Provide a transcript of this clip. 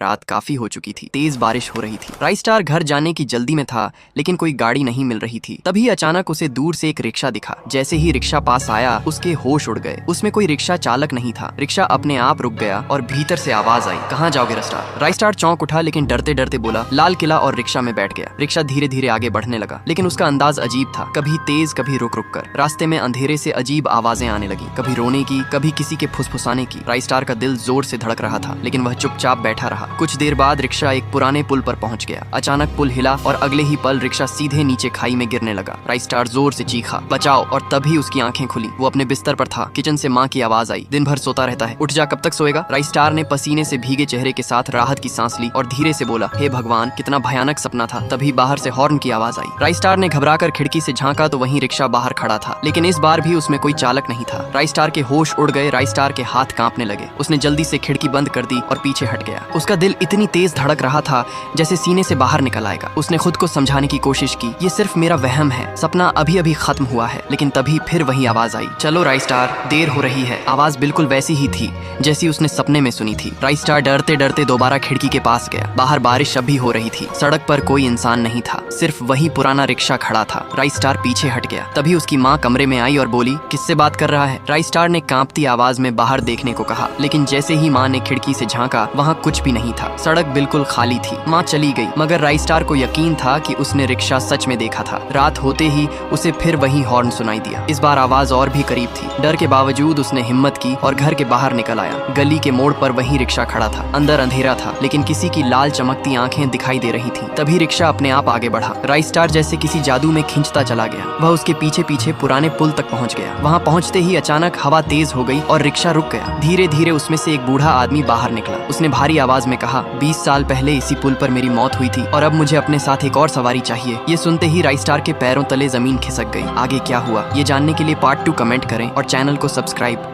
रात काफी हो चुकी थी, तेज बारिश हो रही थी। राइस्टार घर जाने की जल्दी में था, लेकिन कोई गाड़ी नहीं मिल रही थी। तभी अचानक उसे दूर से एक रिक्शा दिखा। जैसे ही रिक्शा पास आया, उसके होश उड़ गए। उसमें कोई रिक्शा चालक नहीं था। रिक्शा अपने आप रुक गया और भीतर से आवाज आई, कहाँ जाओगे राइस्टार? राइस्टार चौंक उठा, लेकिन डरते डरते बोला, लाल किला, और रिक्शा में बैठ गया। रिक्शा धीरे धीरे आगे बढ़ने लगा, लेकिन उसका अंदाज अजीब था, कभी तेज कभी रुक रुक कर। रास्ते में अंधेरे से अजीब आवाजें आने लगी, कभी रोने की, कभी किसी के फुसफुसाने की। राइस्टार का दिल जोर से धड़क रहा था, लेकिन वह चुपचाप बैठा रहा। कुछ देर बाद रिक्शा एक पुराने पुल पर पहुंच गया। अचानक पुल हिला और अगले ही पल रिक्शा सीधे नीचे खाई में गिरने लगा। राइस्टार जोर से चीखा, बचाओ, और तभी उसकी आंखें खुली। वो अपने बिस्तर पर था। किचन से माँ की आवाज आई, दिन भर सोता रहता है, उठ जा, कब तक सोएगा? राइस्टार ने पसीने से भीगे चेहरे के साथ राहत की सांस ली और धीरे से बोला, हे भगवान, कितना भयानक सपना था। तभी बाहर से हॉर्न की आवाज आई। राइस्टार ने घबराकर खिड़की से झांका तो वहीं रिक्शा बाहर खड़ा था, लेकिन इस बार भी उसमें कोई चालक नहीं था। राइस्टार के होश उड़ गए। राइस्टार के हाथ कांपने लगे। उसने जल्दी से खिड़की बंद कर दी और पीछे हट गया। उसका दिल इतनी तेज धड़क रहा था जैसे सीने से बाहर निकल आएगा। उसने खुद को समझाने की कोशिश की, ये सिर्फ मेरा वहम है, सपना अभी अभी खत्म हुआ है। लेकिन तभी फिर वही आवाज आई, चलो राइस्टार, देर हो रही है। आवाज बिल्कुल वैसी ही थी जैसी उसने सपने में सुनी थी। राइस्टार डरते डरते दोबारा खिड़की के पास गया। बाहर बारिश अभी हो रही थी। सड़क पर कोई इंसान नहीं था, सिर्फ वही पुराना रिक्शा खड़ा था। राइस्टार पीछे हट गया। तभी उसकी माँ कमरे में आई और बोली, किससे बात कर रहा है? राइस्टार ने कांपती आवाज में बाहर देखने को कहा, लेकिन जैसे ही माँ ने खिड़की से झांका, वहाँ कुछ भी नहीं था। सड़क बिल्कुल खाली थी। माँ चली गई, मगर राइस्टार को यकीन था कि उसने रिक्शा सच में देखा था। रात होते ही उसे फिर वही हॉर्न सुनाई दिया। इस बार आवाज और भी करीब थी। डर के बावजूद उसने हिम्मत की और घर के बाहर निकल आया। गली के मोड़ पर वही रिक्शा खड़ा था। अंदर अंधेरा था, लेकिन किसी की लाल चमकती आंखें दिखाई दे रही थी। तभी रिक्शा अपने आप आगे बढ़ा। राइस्टार जैसे किसी जादू में खींचता चला गया। वह उसके पीछे पीछे पुराने पुल तक पहुंच गया। वहां पहुंचते ही अचानक हवा तेज हो गई और रिक्शा रुक गया। धीरे धीरे उसमें से एक बूढ़ा आदमी बाहर निकला। उसने भारी आवाज में कहा, 20 साल पहले इसी पुल पर मेरी मौत हुई थी और अब मुझे अपने साथ एक और सवारी चाहिए। ये सुनते ही राइस्टार के पैरों तले जमीन खिसक गई। आगे क्या हुआ, ये जानने के लिए पार्ट 2 कमेंट करें और चैनल को सब्सक्राइब